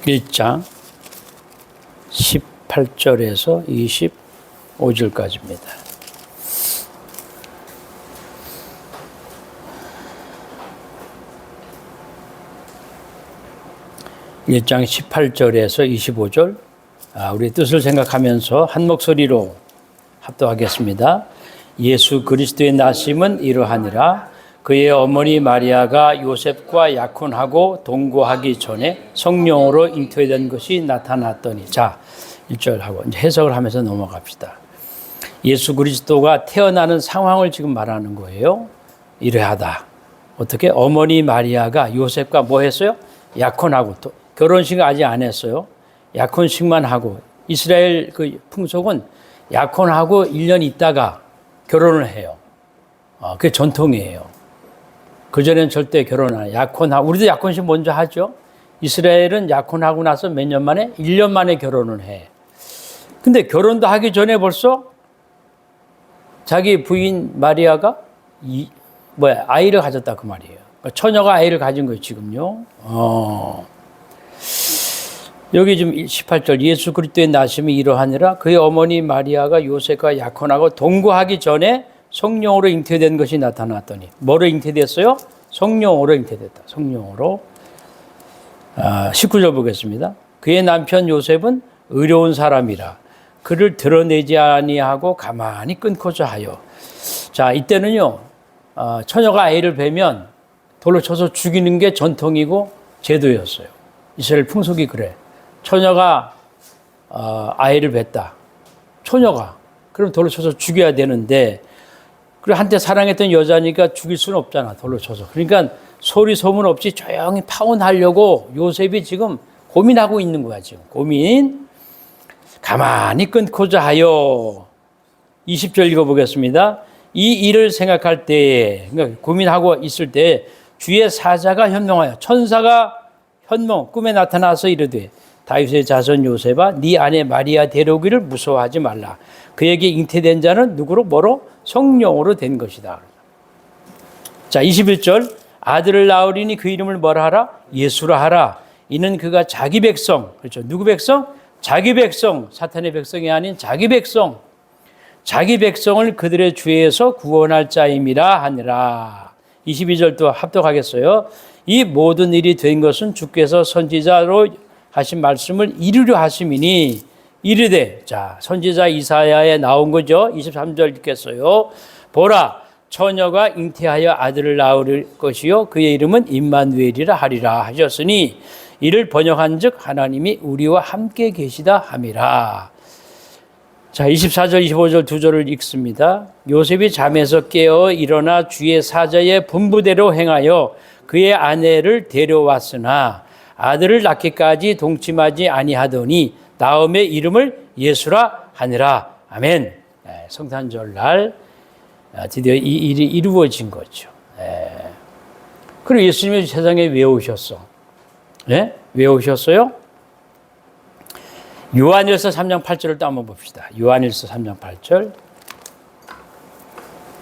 1장 18절에서 25절까지입니다. 일장 18절에서 25절, 우리 뜻을 생각하면서 한 목소리로 합독하겠습니다. 예수 그리스도의 나심은 이러하니라. 그의 어머니 마리아가 요셉과 약혼하고 동거하기 전에 성령으로 잉태된 것이 나타났더니. 자, 1절하고 이제 해석을 하면서 넘어갑시다. 예수 그리스도가 태어나는 상황을 지금 말하는 거예요. 이러하다. 어떻게? 어머니 마리아가 요셉과 뭐 했어요? 약혼하고, 또 결혼식을 아직 안 했어요. 약혼식만 하고, 이스라엘 그 풍속은 약혼하고 1년 있다가 결혼을 해요. 그게 전통이에요. 그전에는 절대 결혼 안 해요. 약혼하고, 우리도 약혼식 먼저 하죠. 이스라엘은 약혼하고 나서 몇 년 만에? 1년 만에 결혼을 해. 근데 결혼도 하기 전에 벌써 자기 부인 마리아가 아이를 가졌다 그 말이에요. 그러니까 처녀가 아이를 가진 거예요, 지금요. 여기 지금 18절, 예수 그리스도의 나심이 이러하니라. 그의 어머니 마리아가 요셉과 약혼하고 동거하기 전에 성령으로 잉태된 것이 나타났더니. 뭐로 잉태됐어요? 성령으로 잉태됐다. 성령으로. 19절 보겠습니다. 그의 남편 요셉은 의로운 사람이라 그를 드러내지 아니하고 가만히 끊고자 하여. 자, 이때는요, 처녀가 아이를 뵈면 돌로 쳐서 죽이는 게 전통이고 제도였어요. 이스라엘 풍속이 그래. 처녀가 아이를 뵀다. 처녀가. 그럼 돌로 쳐서 죽여야 되는데, 그리고 한때 사랑했던 여자니까 죽일 수는 없잖아, 돌로 쳐서. 그러니까 소리 소문 없이 조용히 파혼하려고 요셉이 지금 고민하고 있는 거야, 지금. 고민. 가만히 끊고자 하여. 20절 읽어보겠습니다. 이 일을 생각할 때에, 그러니까 고민하고 있을 때 주의 사자가 현몽하여, 천사가 꿈에 나타나서 이르되 다윗의 자손 요셉아, 네 아내 마리아 데려오기를 무서워하지 말라. 그에게 잉태된 자는 누구로? 뭐로? 성령으로 된 것이다. 자, 21절. 아들을 낳으리니 그 이름을 뭐라 하라? 예수라 하라. 이는 그가 자기 백성, 그렇죠? 누구 백성? 자기 백성, 사탄의 백성이 아닌 자기 백성. 자기 백성을 그들의 죄에서 구원할 자임이라 하니라. 22절도 합독하겠어요. 이 모든 일이 된 것은 주께서 선지자로 하신 말씀을 이루려 하심이니 이르되. 자, 선지자 이사야에 나온 거죠. 23절 읽겠어요. 보라, 처녀가 잉태하여 아들을 낳을 것이요 그의 이름은 임마누엘이라 하리라 하셨으니 이를 번역한즉 하나님이 우리와 함께 계시다 함이라. 자, 24절 25절 두 절을 읽습니다. 요셉이 잠에서 깨어 일어나 주의 사자의 분부대로 행하여 그의 아내를 데려왔으나 아들을 낳기까지 동침하지 아니하더니 다음에 이름을 예수라 하니라. 아멘. 성탄절날 드디어 이 일이 이루어진 거죠. 그리고 예수님이 세상에 왜 오셨어? 네? 왜 오셨어요? 요한일서 3장 8절을 또 한번 봅시다. 요한일서 3장 8절.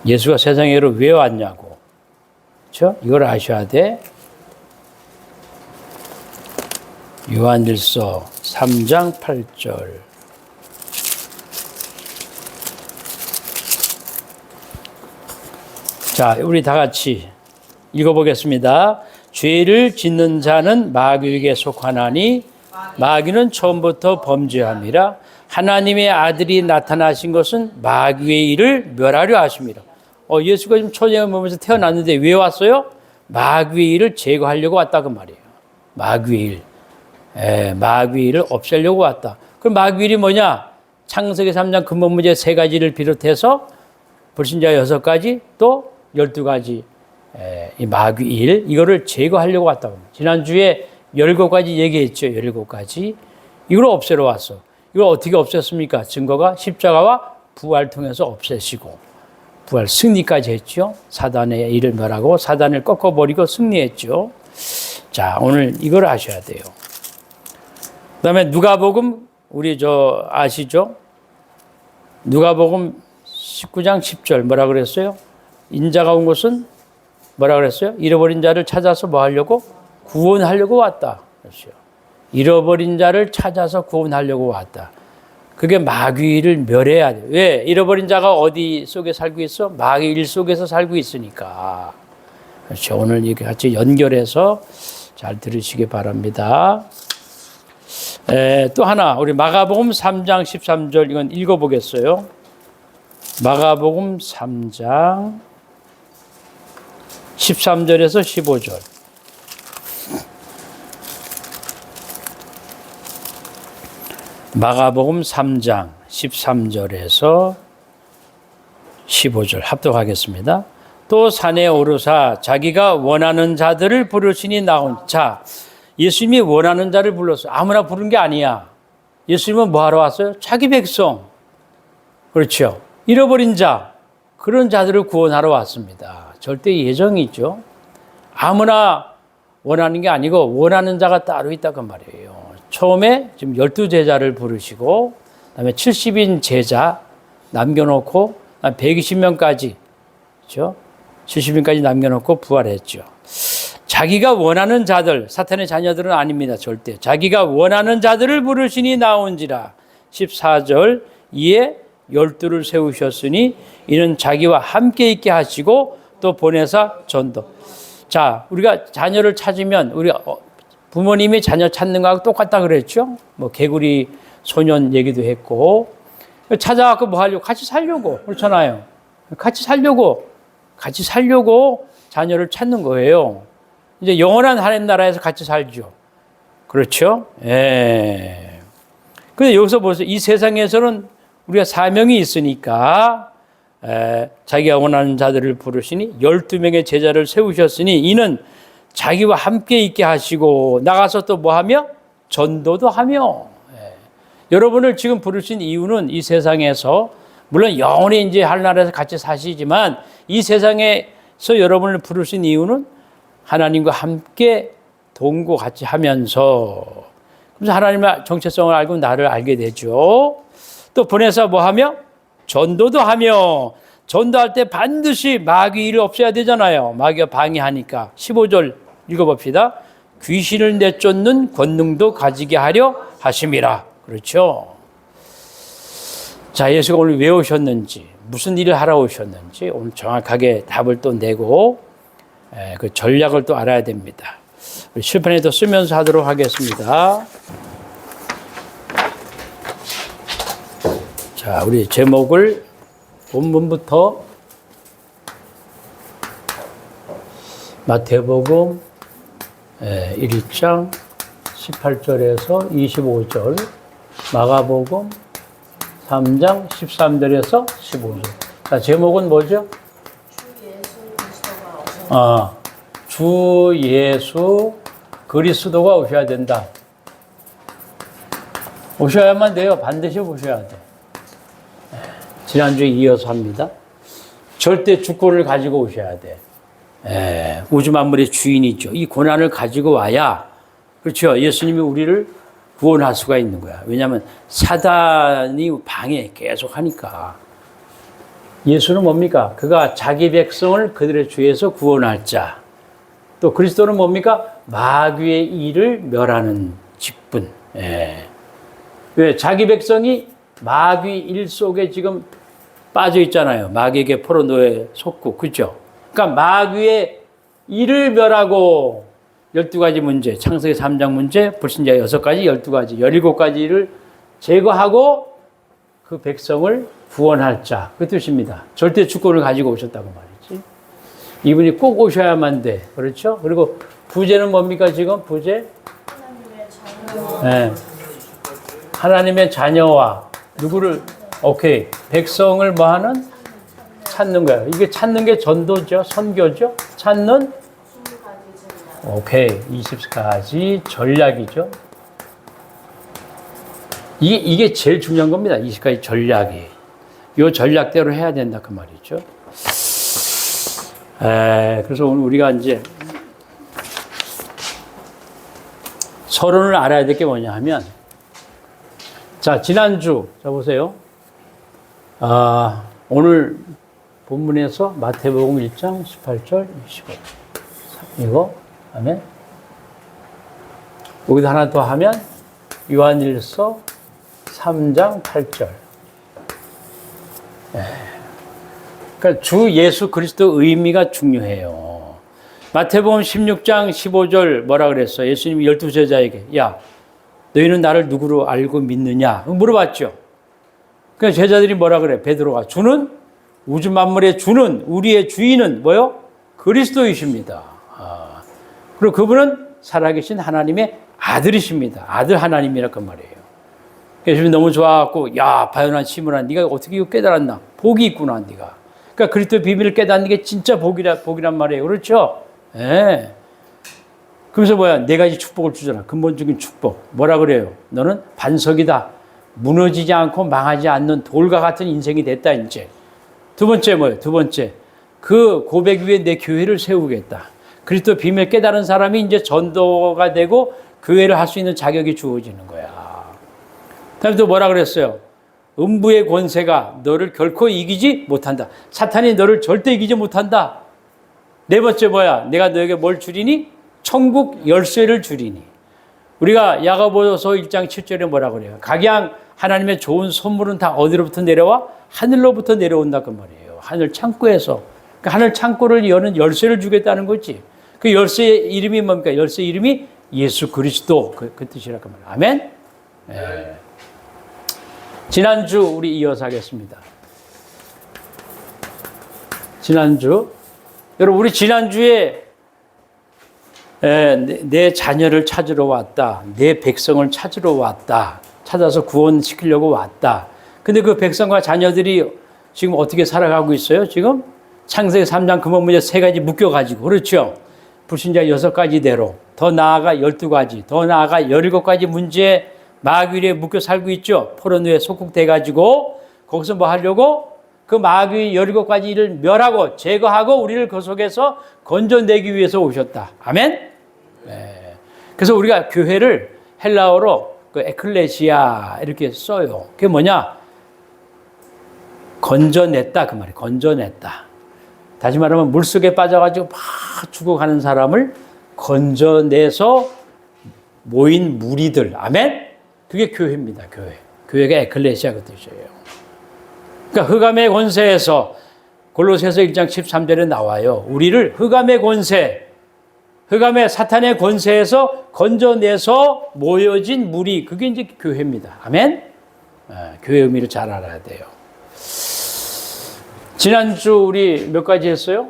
예수가 세상에로 왜 왔냐고. 그렇죠? 이걸 아셔야 돼. 요한일서 3장 8절. 자, 우리 다 같이 읽어보겠습니다. 죄를 짓는 자는 마귀에게 속하나니 마귀는 처음부터 범죄함이라. 하나님의 아들이 나타나신 것은 마귀의 일을 멸하려 하심이라. 예수가 지금 초대의 몸에서 태어났는데 왜 왔어요? 마귀의 일을 제거하려고 왔다 그 말이에요. 마귀의 일. 마귀의 일을 없애려고 왔다. 그럼 마귀의 일이 뭐냐? 창세기 3장 근본 문제 3가지를 비롯해서 불신자 6가지 또 12가지 이 마귀의 일, 이거를 제거하려고 왔다고 합니다. 지난주에 17가지 얘기했죠. 17가지. 이걸 없애러 왔어. 이걸 어떻게 없앴습니까? 증거가 십자가와 부활 통해서 없애시고 부활 승리까지 했죠. 사단의 일을 멸하고 사단을 꺾어버리고 승리했죠. 자, 오늘 이걸 아셔야 돼요. 그 다음에 누가복음, 우리 아시죠? 누가복음 19장 10절 뭐라 그랬어요? 인자가 온 것은 뭐라 그랬어요? 잃어버린 자를 찾아서 뭐 하려고? 구원하려고 왔다. 그랬어요. 잃어버린 자를 찾아서 구원하려고 왔다. 그게 마귀를 멸해야 돼. 왜? 잃어버린 자가 어디 속에 살고 있어? 마귀 일 속에서 살고 있으니까. 그렇죠. 오늘 이렇게 같이 연결해서 잘 들으시기 바랍니다. 또 하나, 우리 마가복음 3장 13절 이건 읽어보겠어요. 마가복음 3장 13절에서 15절. 마가복음 3장 13절에서 15절 합독하겠습니다. 또 산에 오르사 자기가 원하는 자들을 부르시니 나온 자. 예수님이 원하는 자를 불렀어요. 아무나 부른 게 아니야. 예수님은 뭐 하러 왔어요? 자기 백성. 그렇죠. 잃어버린 자. 그런 자들을 구원하러 왔습니다. 절대 예정이 있죠. 아무나 원하는 게 아니고 원하는 자가 따로 있다고 말이에요. 처음에 지금 12제자를 부르시고 그다음에 70인 제자 남겨놓고 120명까지 그렇죠? 70인까지 남겨놓고 부활했죠. 자기가 원하는 자들, 사탄의 자녀들은 아닙니다. 절대. 자기가 원하는 자들을 부르시니 나온지라. 14절 이에 12를 세우셨으니 이는 자기와 함께 있게 하시고 또 보내사 전도. 자, 우리가 자녀를 찾으면 우리가 부모님이 자녀 찾는 거하고 똑같다 그랬죠. 뭐 개구리 소년 얘기도 했고 찾아갖고 뭐 하려고? 같이 살려고. 그렇잖아요. 같이 살려고 자녀를 찾는 거예요. 이제 영원한 하나님 나라에서 같이 살죠. 그렇죠? 예. 근데 여기서 보세요. 이 세상에서는 우리가 사명이 있으니까 자기가 원하는 자들을 부르시니 12명의 제자를 세우셨으니 이는 자기와 함께 있게 하시고 나가서 또 뭐 하며? 전도도 하며. 여러분을 지금 부르신 이유는 이 세상에서 물론 영원히 이제 하늘나라에서 같이 사시지만 이 세상에서 여러분을 부르신 이유는 하나님과 함께 동거 같이 하면서 그래서 하나님의 정체성을 알고 나를 알게 되죠. 또 보내서 뭐 하며? 전도도 하며. 전도할 때 반드시 마귀 일을 없애야 되잖아요. 마귀가 방해하니까. 15절 읽어봅시다. 귀신을 내쫓는 권능도 가지게 하려 하심이라. 그렇죠. 자, 예수가 오늘 왜 오셨는지, 무슨 일을 하러 오셨는지 오늘 정확하게 답을 또 내고 그 전략을 또 알아야 됩니다. 우리 실판에도 쓰면서 하도록 하겠습니다. 자, 우리 제목을 본문부터 마태복음 1장 18절에서 25절, 마가복음 3장 13절에서 15절. 자, 제목은 뭐죠? 주 예수 그리스도가 오셔야 된다. 오셔야만 돼요. 반드시 오셔야 돼. 지난주에 이어서 합니다. 절대 주권을 가지고 오셔야 돼. 우주 만물의 주인이죠. 이 고난을 가지고 와야, 그렇죠. 예수님이 우리를 구원할 수가 있는 거야. 왜냐하면 사단이 방해 계속 하니까. 예수는 뭡니까? 그가 자기 백성을 그들의 죄에서 구원할 자. 또 그리스도는 뭡니까? 마귀의 일을 멸하는 직분. 왜? 자기 백성이 마귀 일 속에 지금 빠져 있잖아요. 마귀에게 포로노에 속고, 그죠? 그러니까 마귀의 일을 멸하고 12가지 문제, 창세기 3장 문제, 불신자 6가지, 12가지, 17가지를 제거하고 그 백성을 구원할 자. 그 뜻입니다. 절대 주권을 가지고 오셨다고 말이지. 이분이 꼭 오셔야만 돼. 그렇죠? 그리고 부제는 뭡니까 지금? 부제? 하나님의 자녀와 누구를? 오케이. 백성을 뭐 하는? 찾는 거예요. 이게 찾는 게 전도죠. 선교죠. 찾는? 오케이. 20가지 전략이죠. 이게 제일 중요한 겁니다. 20가지 전략이. 이 전략대로 해야 된다. 그 말이죠. 그래서 오늘 우리가 이제 서론을 알아야 될 게 뭐냐 하면, 자, 지난주, 자, 보세요. 오늘 본문에서 마태복음 1장 18절, 25. 이거, 다음에 여기다 하나 더 하면 요한일서 3장 8절. 그러니까 주 예수 그리스도 의미가 중요해요. 마태복음 16장 15절 뭐라 그랬어? 예수님이 12제자에게 야, 너희는 나를 누구로 알고 믿느냐? 물어봤죠. 그러니까 제자들이 뭐라 그래? 베드로가 주는 우주 만물의 주는 우리의 주인은 뭐요? 그리스도이십니다. 그리고 그분은 살아계신 하나님의 아들이십니다. 아들 하나님이란 말이에요. 예수님이 너무 좋아갖고 야 바요난 시몬아 네가 어떻게 이거 깨달았나? 복이 있구나 네가. 그러니까 그리스도의 비밀을 깨닫는 게 진짜 복이란 말이에요. 그렇죠? 예. 그래서 뭐야? 네 가지 축복을 주잖아. 근본적인 축복. 뭐라 그래요? 너는 반석이다. 무너지지 않고 망하지 않는 돌과 같은 인생이 됐다 이제. 두 번째 뭐예요? 두 번째. 그 고백 위에 내 교회를 세우겠다. 그리스도 비밀 깨달은 사람이 이제 전도가 되고 교회를 할 수 있는 자격이 주어지는 거야. 다음에 또 뭐라 그랬어요? 음부의 권세가 너를 결코 이기지 못한다. 사탄이 너를 절대 이기지 못한다. 네 번째 뭐야? 내가 너에게 뭘 주리니? 천국 열쇠를 주리니. 우리가 야고보서 1장 7절에 뭐라 그래요? 각양 하나님의 좋은 선물은 다 어디로부터 내려와? 하늘로부터 내려온다 그 말이에요. 하늘 창고에서. 그러니까 하늘 창고를 여는 열쇠를 주겠다는 거지. 그 열쇠의 이름이 뭡니까? 열쇠 이름이 예수 그리스도 그 뜻이라 그 말이에요. 아멘? 네. 지난주 우리 이어서 하겠습니다. 지난주 여러분 우리 지난주에 내 자녀를 찾으러 왔다. 내 백성을 찾으러 왔다. 찾아서 구원시키려고 왔다. 근데 그 백성과 자녀들이 지금 어떻게 살아가고 있어요? 지금 창세기 3장 근본문제 3가지 묶여가지고 그렇죠? 불신자 6가지대로 더 나아가 12가지 더 나아가 17가지 문제 마귀에 묶여 살고 있죠. 포로노에 속국돼가지고 거기서 뭐 하려고? 그 마귀 17가지를 멸하고 제거하고 우리를 그 속에서 건져내기 위해서 오셨다. 아멘? 네. 그래서 우리가 교회를 헬라어로 그 에클레시아 이렇게 써요. 그게 뭐냐? 건져냈다 그 말이에요. 건져냈다. 다시 말하면 물속에 빠져가지고 막 죽어가는 사람을 건져내서 모인 무리들. 아멘? 그게 교회입니다. 교회. 교회가 에클레시아 그 뜻이에요. 그러니까 흑암의 권세에서 골로새서 1장 13절에 나와요. 우리를 흑암의 권세, 흑암의 사탄의 권세에서 건져내서 모여진 무리. 그게 이제 교회입니다. 아멘? 교회 의미를 잘 알아야 돼요. 지난주 우리 몇 가지 했어요?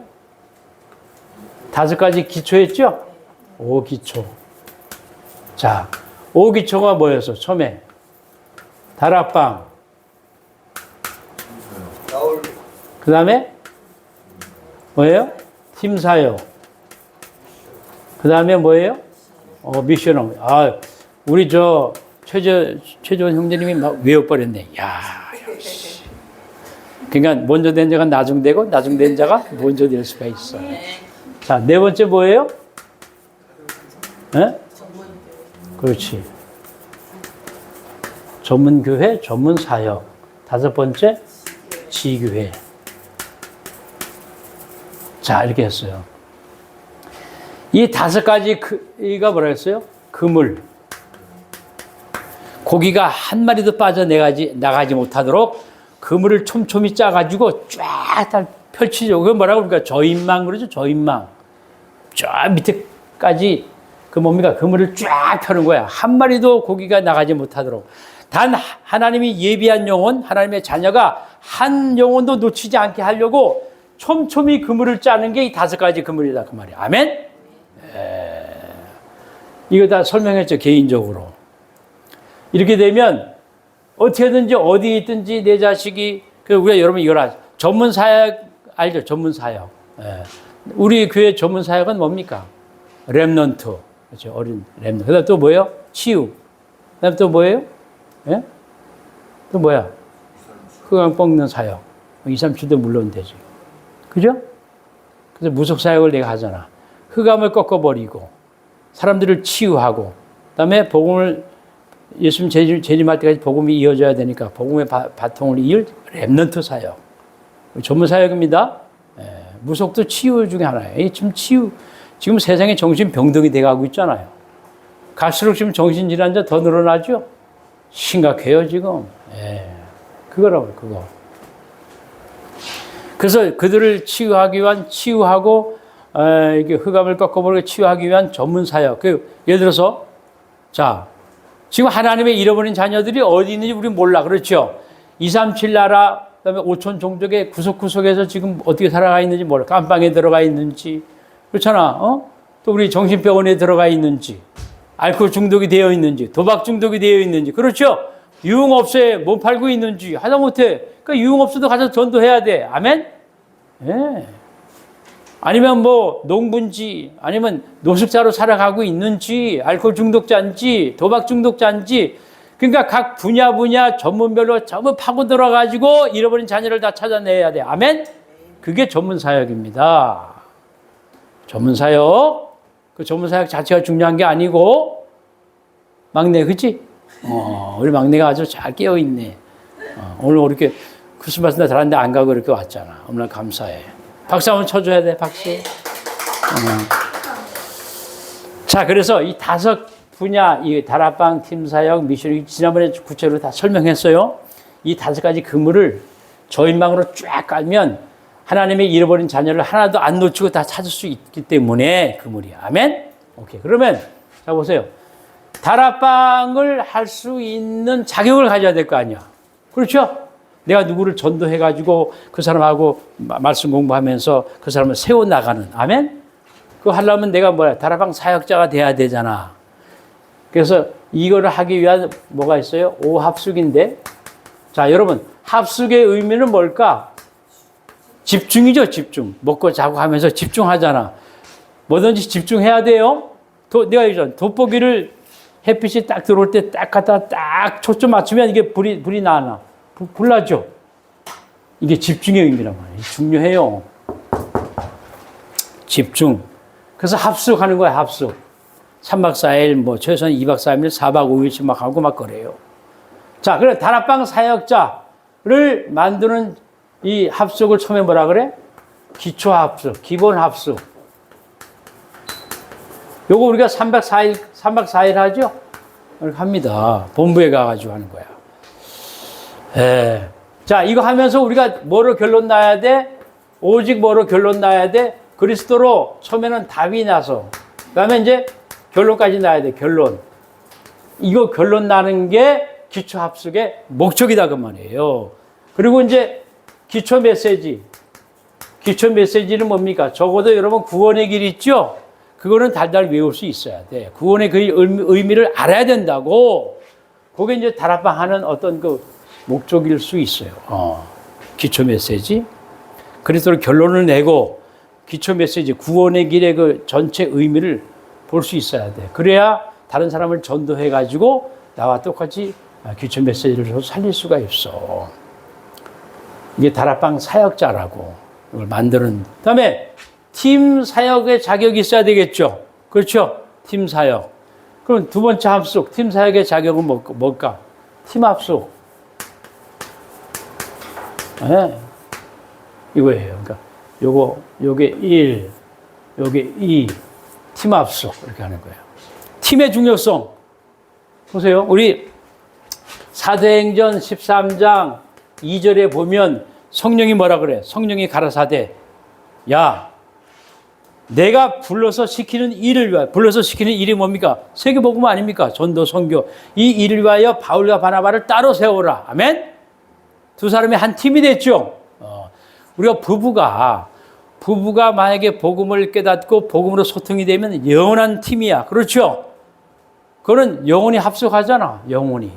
5가지 기초했죠? 5기초. 자, 5기초가 뭐였어? 처음에 다락방. 그 다음에 뭐예요? 팀사역. 그 다음에 뭐예요? 미션업. 우리 최재원 형제님이 막 외워버렸네. 야, 역시. 그러니까 먼저 된 자가 나중되고 나중된 자가 먼저 될 수가 있어. 자, 네 번째 뭐예요? 네? 그렇지. 전문교회, 전문사역. 5번째, 지교회. 자, 이렇게 했어요. 이 5가지가 뭐라 했어요? 그물. 고기가 한 마리도 나가지 못하도록 그물을 촘촘히 짜가지고 쫙 펼치죠. 그게 뭐라고 그러니까 저인망 그러죠. 저인망. 쫙 밑에까지 그 뭡니까? 그물을 쫙 펴는 거야. 한 마리도 고기가 나가지 못하도록. 단 하나님이 예비한 영혼, 하나님의 자녀가 한 영혼도 놓치지 않게 하려고 촘촘히 그물을 짜는 게 이 5가지 그물이다 그 말이야. 아멘? 이거 다 설명했죠. 개인적으로. 이렇게 되면 어떻게든지 어디에 있든지 내 자식이 우리가 여러분 이걸 전문 사역 알죠? 전문 사역. 우리 교회 전문 사역은 뭡니까? 렘넌트. 그렇죠. 어린 렘넌트. 그다음 또 뭐예요? 치유. 그다음 또 뭐예요? 예? 또 뭐야? 흑암 꺾는 사역. 2, 3주도 물론 되지. 그죠? 그래서 무속 사역을 내가 하잖아. 흑암을 꺾어버리고 사람들을 치유하고 그다음에 복음을 예수님 재림할 때까지 복음이 이어져야 되니까 복음의 바통을 이을 렘넌트 사역. 전문 사역입니다. 무속도 치유 중에 하나예요. 지금 세상에 정신병동이 돼가고 있잖아요. 갈수록 지금 정신질환자 더 늘어나죠? 심각해요, 지금. 예. 그거라고요, 그거. 그래서 그들을 치유하기 위한, 치유하고, 이게 흑암을 꺾어버리고 치유하기 위한 전문 사역. 예를 들어서, 자, 지금 하나님의 잃어버린 자녀들이 어디 있는지 우리 몰라. 그렇죠? 237 나라, 그 다음에 5천 종족의 구석구석에서 지금 어떻게 살아가 있는지 몰라. 깜방에 들어가 있는지. 그렇잖아. 또 우리 정신병원에 들어가 있는지. 알코올 중독이 되어 있는지. 도박 중독이 되어 있는지. 그렇죠? 유흥업소에 못 팔고 있는지. 하다못해. 그러니까 유흥업소도 가서 전도해야 돼. 아멘? 예. 아니면 뭐 농부인지 아니면 노숙자로 살아가고 있는지 알코올 중독자인지 도박 중독자인지 그러니까 각 분야 전문별로 전부 파고 들어가지고 잃어버린 자녀를 다 찾아내야 돼. 아멘? 그게 전문 사역입니다. 전문 사역. 그 전문 사역 자체가 중요한 게 아니고 막내 그치? 우리 막내가 아주 잘 깨어있네. 오늘 이렇게 크리스마스 날 잘하는데 안 가고 이렇게 왔잖아. 너무나 감사해. 박수 한번 쳐줘야 돼, 박수. 자, 그래서 이 5 분야, 이 다락방, 팀사역, 미션, 지난번에 구체적으로 다 설명했어요. 이 5가지 그물을 저인망으로 쫙 깔면 하나님의 잃어버린 자녀를 하나도 안 놓치고 다 찾을 수 있기 때문에 그물이야. 아멘? 오케이. 그러면, 자, 보세요. 다락방을 할 수 있는 자격을 가져야 될 거 아니야. 그렇죠? 내가 누구를 전도해가지고 그 사람하고 말씀 공부하면서 그 사람을 세워나가는. 아멘? 그거 하려면 내가 다락방 사역자가 돼야 되잖아. 그래서 이거를 하기 위한 뭐가 있어요? 오합숙인데. 자, 여러분. 합숙의 의미는 뭘까? 집중이죠, 집중. 먹고 자고 하면서 집중하잖아. 뭐든지 집중해야 돼요. 내가 얘기했잖아. 돋보기를 햇빛이 딱 들어올 때 딱 갖다 딱 초점 맞추면 이게 불이 나나. 불나죠? 이게 집중의 의미란 말이에요. 중요해요. 집중. 그래서 합숙하는 거야, 합숙. 3박 4일, 최소한 2박 3일, 4박 5일씩 막 하고 막 그래요. 자, 그래, 다락방 사역자를 만드는 이 합숙을 처음에 뭐라 그래? 기초 합숙, 기본 합숙. 요거 우리가 3박 4일 하죠? 이렇게 합니다. 본부에 가가지고 하는 거야. 예. 자, 이거 하면서 우리가 뭐로 결론 나야 돼? 오직 뭐로 결론 나야 돼? 그리스도로 처음에는 답이 나서. 그 다음에 이제 결론까지 나야 돼, 결론. 이거 결론 나는 게 기초 합숙의 목적이다, 그 말이에요. 그리고 이제 기초 메시지. 기초 메시지는 뭡니까? 적어도 여러분 구원의 길 있죠? 그거는 달달 외울 수 있어야 돼. 구원의 그 의미를 알아야 된다고. 그게 이제 다락방 하는 어떤 그 목적일 수 있어요. 기초 메시지. 그래서 결론을 내고 기초 메시지, 구원의 길의 그 전체 의미를 볼 수 있어야 돼. 그래야 다른 사람을 전도해가지고 나와 똑같이 기초 메시지를 살릴 수가 있어. 이게 다락방 사역자라고 이걸 만드는. 그 다음에 팀 사역의 자격이 있어야 되겠죠. 그렇죠? 팀 사역. 그럼 두 번째 합숙, 팀 사역의 자격은 뭘까? 팀 합숙. 네. 이거예요. 그러니까 요게 1, 요게 2, 팀 합숙 이렇게 하는 거예요. 팀의 중요성. 보세요. 우리 사도행전 13장 2절에 보면 성령이 뭐라 그래? 성령이 가라사대. 야, 내가 불러서 시키는 일을 위하여. 불러서 시키는 일이 뭡니까? 세계복음 아닙니까? 전도, 선교. 이 일을 위하여 바울과 바나바를 따로 세워라. 아멘? 두 사람이 한 팀이 됐죠. 우리가 부부가 만약에 복음을 깨닫고 복음으로 소통이 되면 영원한 팀이야. 그렇죠? 그거는 영원히 합숙하잖아. 영원히.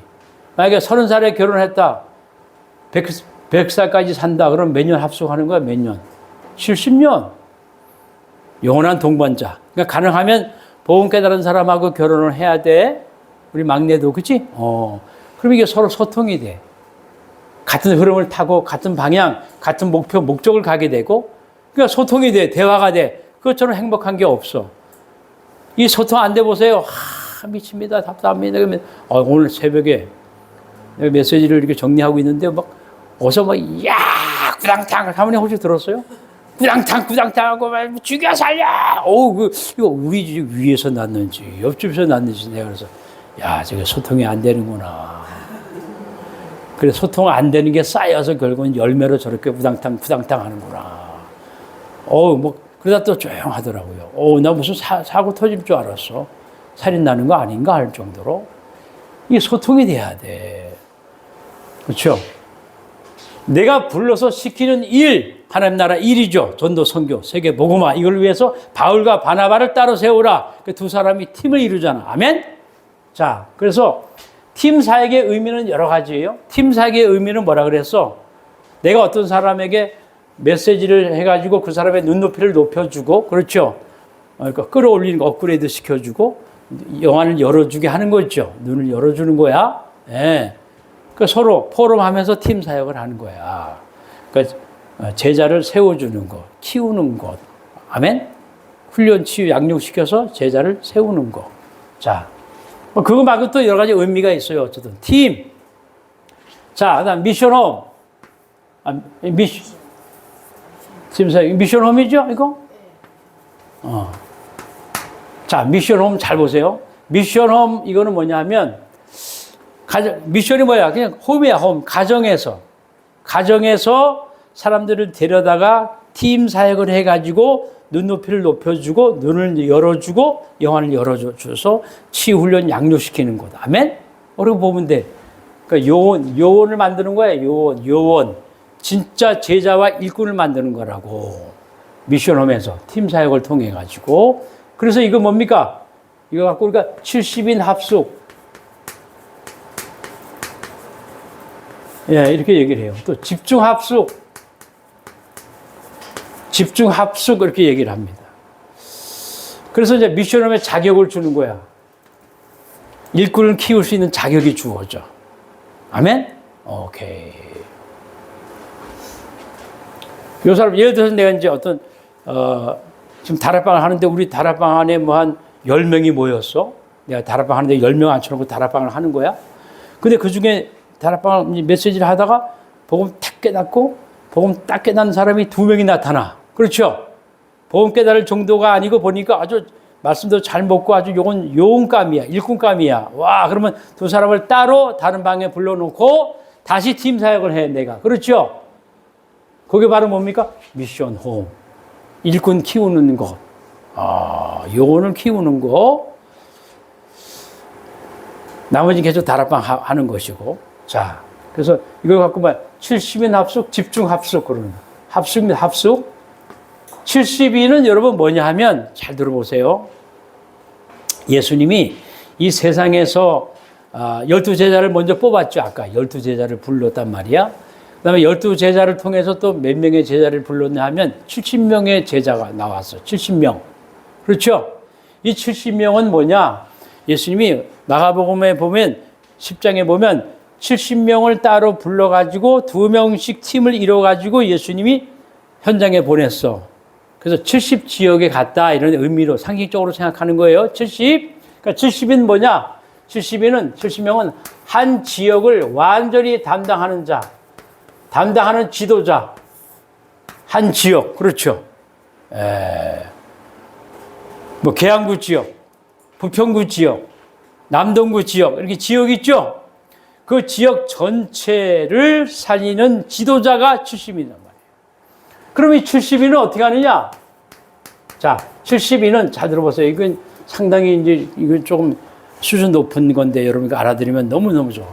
만약에 30살에 결혼했다. 100살까지 산다. 그럼 몇 년 합숙하는 거야? 몇 년? 70년. 영원한 동반자. 그러니까 가능하면 복음 깨달은 사람하고 결혼을 해야 돼. 우리 막내도, 그치? 그럼 이게 서로 소통이 돼. 같은 흐름을 타고 같은 방향, 같은 목표, 목적을 가게 되고, 그러니까 소통이 돼, 대화가 돼. 그것처럼 행복한 게 없어. 이 소통 안 돼 보세요. 미칩니다. 답답합니다. 그러면 오늘 새벽에 메시지를 이렇게 정리하고 있는데 막 어서 막 야, 구당탕 하모니 혹시 들었어요? 구당탕하고 막 죽여 살려. 이거 우리 집 위에서 났는지 옆집에서 났는지 내가 그래서 야, 저게 소통이 안 되는구나. 그래 소통 안 되는 게 쌓여서 결국은 열매로 저렇게 구당탕 하는구나. 뭐 그러다 또 조용하더라고요. 나 무슨 사고 터질 줄 알았어. 살인 나는 거 아닌가 할 정도로 이게 소통이 돼야 돼. 그렇죠? 내가 불러서 시키는 일, 하나님 나라 일이죠. 전도, 선교, 세계 복음화. 이걸 위해서 바울과 바나바를 따로 세우라. 그 두 사람이 팀을 이루잖아. 아멘? 자, 그래서 팀 사역의 의미는 여러 가지예요. 팀 사역의 의미는 뭐라 그랬어? 내가 어떤 사람에게 메시지를 해가지고 그 사람의 눈높이를 높여주고, 그렇죠? 그러니까 끌어올리는 거, 업그레이드 시켜주고, 영안을 열어주게 하는 거죠. 눈을 열어주는 거야. 예. 그 서로 포럼하면서 팀 사역을 하는 거야. 그러니까 제자를 세워주는 것, 키우는 것. 아멘? 훈련, 치유, 양육시켜서 제자를 세우는 것. 자, 그거 말고 또 여러 가지 의미가 있어요. 어쨌든 팀. 자, 그다음 미션홈. 미션홈이죠, 이거? 자, 미션홈 잘 보세요. 미션홈 이거는 뭐냐면 미션이 뭐야? 그냥 홈이야, 홈. 가정에서 사람들을 데려다가 팀 사역을 해가지고 눈높이를 높여주고 눈을 열어주고 영안을 열어줘서 치유훈련 양육시키는 거다. 아멘? 그리고 보면 돼. 그러니까 요원을 만드는 거야. 요원. 진짜 제자와 일꾼을 만드는 거라고. 미션홈에서 팀 사역을 통해 가지고. 그래서 이거 뭡니까? 이거 갖고 우리가 70인 합숙. 예, 이렇게 얘기를 해요. 또 집중합숙 이렇게 얘기를 합니다. 그래서 이제 미션홈에 자격을 주는 거야. 일꾼을 키울 수 있는 자격이 주어져. 아멘? 오케이. 요 사람, 예를 들어서 내가 이제 어떤, 지금 다락방을 하는데 우리 다락방 안에 뭐 한 10명이 모였어. 내가 다락방 하는데 10명 앉혀놓고 다락방을 하는 거야. 근데 그 중에 다락방 메시지를 하다가 복음 탁 깨닫고 복음 딱 깨닫는 사람이 2명이 나타나. 그렇죠? 복음 깨달을 정도가 아니고 보니까 아주 말씀도 잘 먹고 아주 요건 요원감이야. 일꾼감이야. 와, 그러면 두 사람을 따로 다른 방에 불러놓고 다시 팀 사역을 해, 내가. 그렇죠? 그게 바로 뭡니까? 미션 홈. 일꾼 키우는 거. 요원을 키우는 거. 나머지 계속 다락방 하는 것이고. 자, 그래서 이걸 갖고 봐. 70인 합숙, 집중 합숙 그러는 합숙입니다. 합숙. 70인은 여러분 뭐냐 하면 잘 들어보세요. 예수님이 이 세상에서 12제자를 먼저 뽑았죠. 아까 12제자를 불렀단 말이야. 그 다음에 12제자를 통해서 또 몇 명의 제자를 불렀냐 하면 70명의 제자가 나왔어. 70명. 그렇죠? 이 70명은 뭐냐? 예수님이 마가복음에 보면 10장에 보면 70명을 따로 불러가지고 2명씩 팀을 이뤄가지고 예수님이 현장에 보냈어. 그래서 70지역에 갔다 이런 의미로 상식적으로 생각하는 거예요. 70. 그러니까 70인 뭐냐? 70명은 한 지역을 완전히 담당하는 자, 담당하는 지도자, 한 지역. 그렇죠. 뭐 계양구 지역, 부평구 지역, 남동구 지역 이렇게 지역 있죠. 그 지역 전체를 살리는 지도자가 70인이란 말이에요. 그럼 이 70인은 어떻게 하느냐? 자, 70인은 잘 들어보세요. 이건 상당히 이제 이건 조금 수준 높은 건데 여러분이 알아들으면 너무너무 좋아.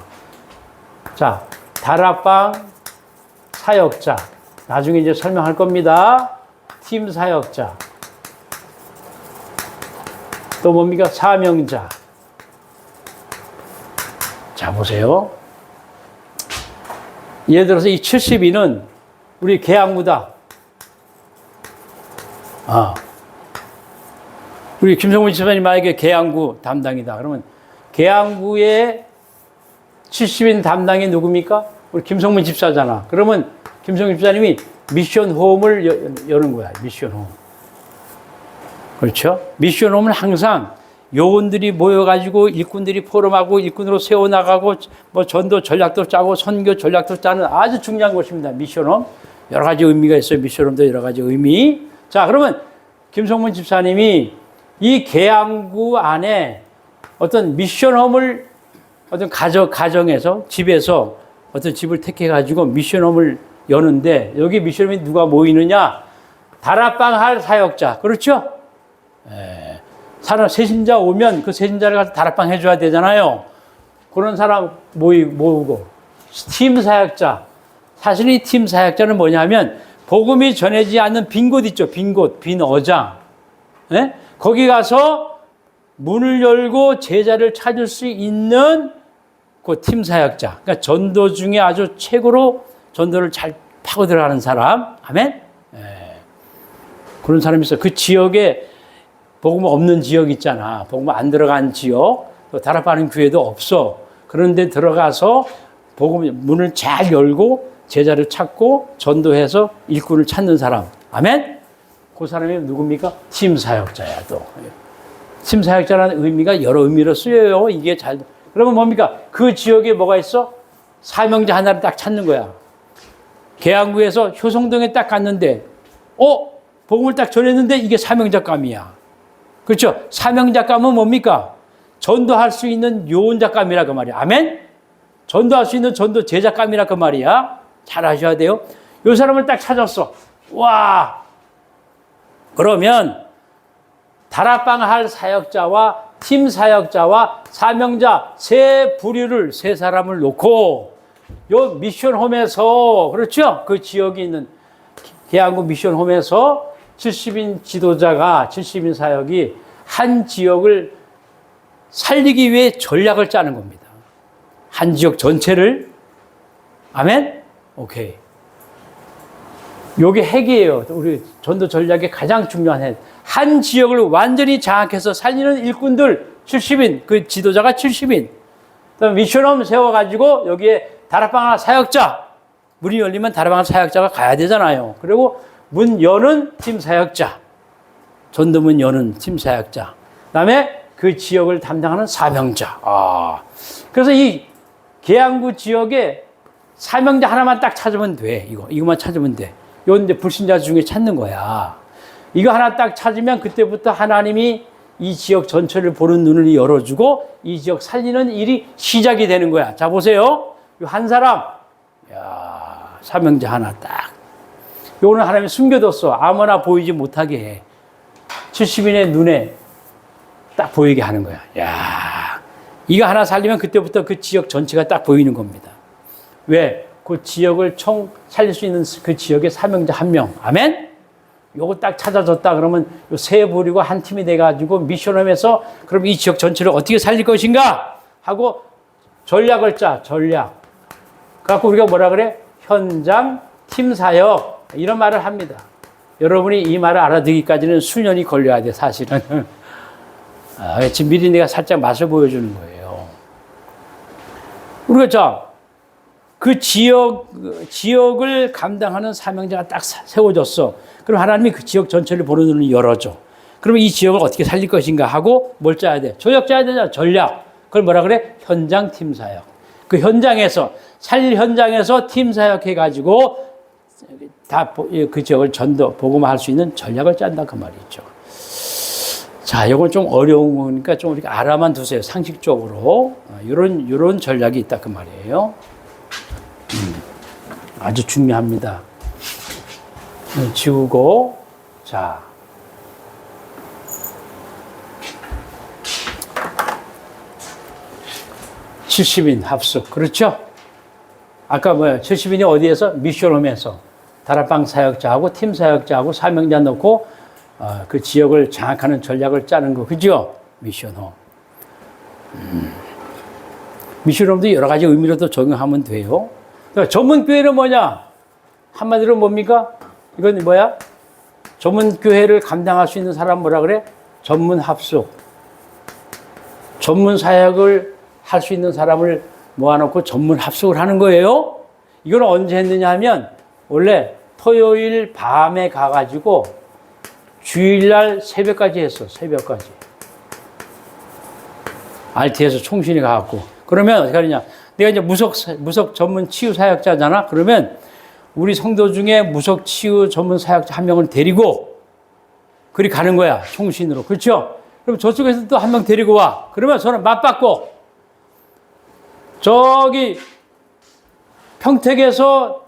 자, 다락방 사역자. 나중에 이제 설명할 겁니다. 팀 사역자. 또 뭡니까? 사명자. 자, 보세요. 예를 들어서 이 70인은 우리 계양구다. 우리 김성문 집사님 만약에 계양구 담당이다. 그러면 계양구의 70인 담당이 누굽니까? 우리 김성문 집사잖아. 그러면 김성문 집사님이 미션홈을 여는 거야. 미션홈. 그렇죠? 미션홈은 항상 요원들이 모여가지고 일꾼들이 포럼하고 일꾼으로 세워나가고 뭐 전도 전략도 짜고 선교 전략도 짜는 아주 중요한 것입니다. 미션홈. 여러 가지 의미가 있어요. 미션홈도 여러 가지 의미. 자, 그러면 김성문 집사님이 이 계양구 안에 어떤 미션홈을 어떤 가정에서 집에서 어떤 집을 택해가지고 미션홈을 여는데 여기 미션홈이 누가 모이느냐? 다락방 할 사역자. 그렇죠? 사람 세신자 오면 그 세신자를 가서 다락방 해줘야 되잖아요. 그런 사람 모으고 팀 사역자. 사실 이 팀 사역자는 뭐냐면 복음이 전해지지 않는 빈 곳 있죠. 빈 곳, 빈 어장. 네? 거기 가서 문을 열고 제자를 찾을 수 있는 그 팀 사역자. 그러니까 전도 중에 아주 최고로 전도를 잘 파고 들어가는 사람. 아멘? 그런 사람이 있어요. 그 지역에 복음 없는 지역 있잖아. 복음 안 들어간 지역, 또 다락방하는 교회도 없어. 그런데 들어가서 복음 문을 잘 열고 제자를 찾고 전도해서 일꾼을 찾는 사람. 아멘? 그 사람이 누굽니까? 팀 사역자야, 또. 팀 사역자라는 의미가 여러 의미로 쓰여요. 이게 잘. 그러면 뭡니까? 그 지역에 뭐가 있어? 사명자 하나를 딱 찾는 거야. 계양구에서 효성동에 딱 갔는데, 복음을 딱 전했는데 이게 사명자감이야. 그렇죠? 사명자감은 뭡니까? 전도할 수 있는 요원자감이라 그 말이야. 아멘? 전도할 수 있는 전도 제자감이라 그 말이야. 잘 아셔야 돼요. 이 사람을 딱 찾았어. 와! 그러면 다락방 할 사역자와 팀 사역자와 사명자 세 부류를, 세 사람을 놓고 요 미션홈에서, 그렇죠? 그 지역에 있는 계양구 미션홈에서 70인 지도자가, 70인 사역이 한 지역을 살리기 위해 전략을 짜는 겁니다. 한 지역 전체를. 아멘? 오케이. 요게 핵이에요. 우리 전도 전략의 가장 중요한 핵. 한 지역을 완전히 장악해서 살리는 일꾼들 70인, 그 지도자가 70인. 그다음 미션홈 세워가지고 여기에 다락방 사역자, 문이 열리면 다락방 사역자가 가야 되잖아요. 그리고 문 여는 팀 사역자, 전도문 여는 팀 사역자, 그다음에 그 지역을 담당하는 사명자. 그래서 이 계양구 지역에 사명자 하나만 딱 찾으면 돼. 이거만 찾으면 돼. 이건 이제 불신자 중에 찾는 거야. 이거 하나 딱 찾으면 그때부터 하나님이 이 지역 전체를 보는 눈을 열어주고 이 지역 살리는 일이 시작이 되는 거야. 자, 보세요. 이 한 사람, 사명자 하나 딱. 요거는 하나님이 숨겨뒀어. 아무나 보이지 못하게 해. 70인의 눈에 딱 보이게 하는 거야. 이거 하나 살리면 그때부터 그 지역 전체가 딱 보이는 겁니다. 왜? 그 지역을 살릴 수 있는 그 지역의 사명자 한 명. 아멘? 요거 딱 찾아줬다 그러면 요 세 부류가 한 팀이 돼가지고 미션홈에서 그럼 이 지역 전체를 어떻게 살릴 것인가 하고 전략을 짜. 전략. 그래갖고 우리가 뭐라 그래? 현장 팀 사역. 이런 말을 합니다. 여러분이 이 말을 알아듣기까지는 수년이 걸려야 돼, 사실은. 지금 미리 내가 살짝 맛을 보여주는 거예요. 우리가 그 지역을 감당하는 사명자가 딱 세워졌어. 그럼 하나님이 그 지역 전체를 보는 눈을 열어줘. 그러면 이 지역을 어떻게 살릴 것인가 하고 뭘 짜야 돼? 전략 짜야 되잖아, 전략. 그걸 뭐라 그래? 현장 팀 사역. 그 현장에서, 살릴 현장에서 팀 사역해가지고 다 그 지역을 복음화할 수 있는 전략을 짠다 그 말이죠. 자, 이건 좀 어려운 거니까 좀 우리가 알아만 두세요. 상식적으로 이런 전략이 있다 그 말이에요. 아주 중요합니다. 지우고, 자, (70인) 합숙, 그렇죠? 아까 70인이 어디에서? 미션홈에서 다락방 사역자하고 팀 사역자하고 사명자 넣고 그 지역을 장악하는 전략을 짜는 거, 그죠? 미션홈. 미션홈도 여러 가지 의미로도 적용하면 돼요. 그러니까 전문교회는 뭐냐? 한마디로 뭡니까? 이건 뭐야? 전문교회를 감당할 수 있는 사람 뭐라 그래? 전문 합숙. 전문 사역을 할 수 있는 사람을 모아놓고 전문 합숙을 하는 거예요. 이걸 언제 했느냐 하면 원래 토요일 밤에 가가지고 주일날 새벽까지 했어. 새벽까지. RT에서 총신이 가갖고. 그러면 어떻게 하느냐. 내가 이제 무속 전문 치유 사역자잖아. 그러면 우리 성도 중에 무속 치유 전문 사역자 한 명을 데리고 그리 가는 거야. 총신으로. 그렇죠? 그럼 저쪽에서 또 한 명 데리고 와. 그러면 저는 맞받고 저기 평택에서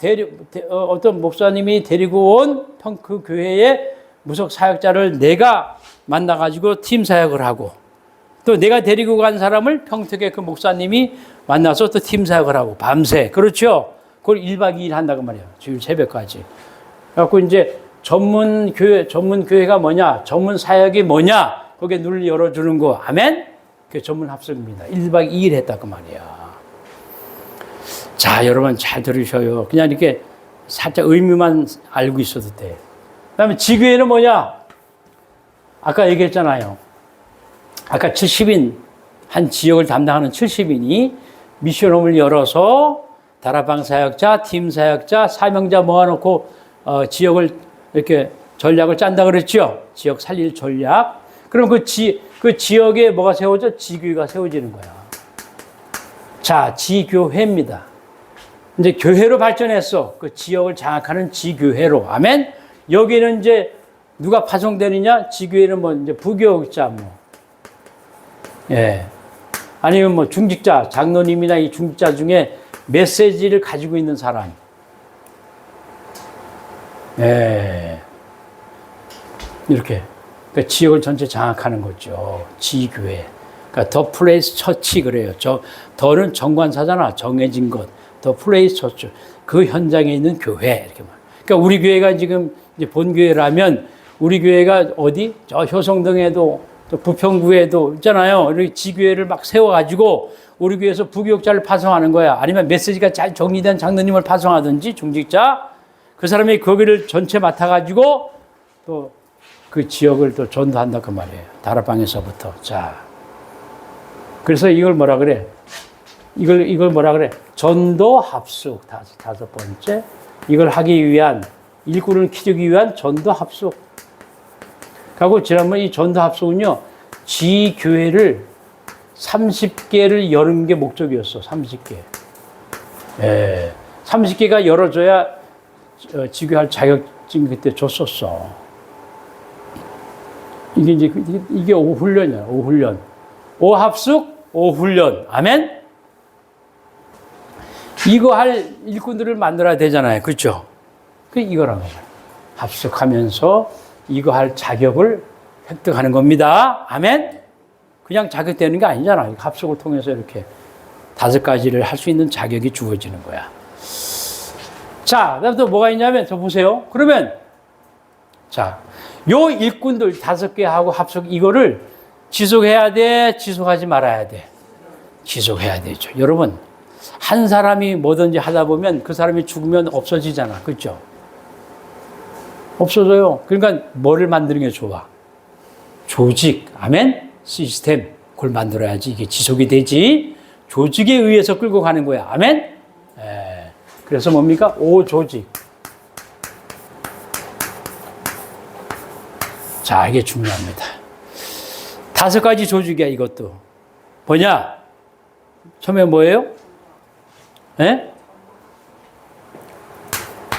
어떤 목사님이 데리고 온 그 교회의 무속 사역자를 내가 만나가지고 팀 사역을 하고 또 내가 데리고 간 사람을 평택의 그 목사님이 만나서 또 팀 사역을 하고 밤새. 그렇죠? 그걸 1박 2일 한다고 말이에요. 주일 새벽까지. 그래갖고 이제 전문 교회가 뭐냐? 전문 사역이 뭐냐? 거기에 눈을 열어주는 거. 아멘? 그게 전문 합숙입니다. 1박 2일 했다고 말이야. 자, 여러분 잘 들으셔요. 그냥 이렇게 살짝 의미만 알고 있어도 돼. 그 다음에 지교회는 뭐냐? 아까 얘기했잖아요. 아까 70인, 한 지역을 담당하는 70인이 미션홈을 열어서 다락방 사역자, 팀 사역자, 사명자 모아놓고 지역을 이렇게 전략을 짠다 그랬죠? 지역 살릴 전략. 그럼 그 지역에 뭐가 세워져? 지교회가 세워지는 거야. 자, 지교회입니다. 이제 교회로 발전했어. 그 지역을 장악하는 지교회로. 아멘? 여기는 이제 누가 파송되느냐? 지교회는 뭐 이제 부교육자 뭐. 예. 아니면 뭐 중직자, 장로님이나 이 중직자 중에 메시지를 가지고 있는 사람. 예. 이렇게. 그러니까 지역을 전체 장악하는 거죠. 지교회. 그러니까 더 플레이스 처치 그래요. 더는 정관사잖아. 정해진 것. 더 플레이스 처치. 그 현장에 있는 교회. 이렇게 말. 그러니까 우리 교회가 지금 이제 본교회라면 우리 교회가 어디? 저 효성동에도 또 부평구에도 있잖아요. 이렇게 지교회를 막 세워가지고 우리 교회에서 부교육자를 파송하는 거야. 아니면 메시지가 잘 정리된 장로님을 파송하든지 중직자. 그 사람이 거기를 전체 맡아가지고 또 그 지역을 또 전도한다 그 말이에요. 다락방에서부터. 자. 그래서 이걸 뭐라 그래? 이걸 뭐라 그래? 전도 합숙. 다섯 번째. 이걸 하기 위한, 일꾼을 키우기 위한 전도 합숙. 하고 지난번 이 전도 합숙은요, 지교회를 30개를 여는 게 목적이었어. 30개. 예. 30개가 열어줘야 지교할 자격증 그때 줬었어. 이게 오훈련이야. 오훈련. 오합숙, 오훈련. 아멘? 이거 할 일꾼들을 만들어야 되잖아요. 그렇죠? 이거란 거예요. 합숙하면서 이거 할 자격을 획득하는 겁니다. 아멘? 그냥 자격되는 게 아니잖아. 합숙을 통해서 이렇게 5가지를 할 수 있는 자격이 주어지는 거야. 자, 그다음 또 뭐가 있냐면, 저 보세요. 그러면, 자, 요 일꾼들 5개 하고 합숙 이거를 지속해야 돼? 지속하지 말아야 돼? 지속해야 되죠. 여러분, 한 사람이 뭐든지 하다 보면 그 사람이 죽으면 없어지잖아. 그렇죠? 없어져요. 그러니까 뭐를 만드는 게 좋아? 조직, 아멘? 시스템, 그걸 만들어야지 이게 지속이 되지. 조직에 의해서 끌고 가는 거야. 아멘? 예. 그래서 뭡니까? 오조직. 자, 이게 중요합니다. 5가지 조직이야, 이것도. 뭐냐? 처음에 뭐예요? 예?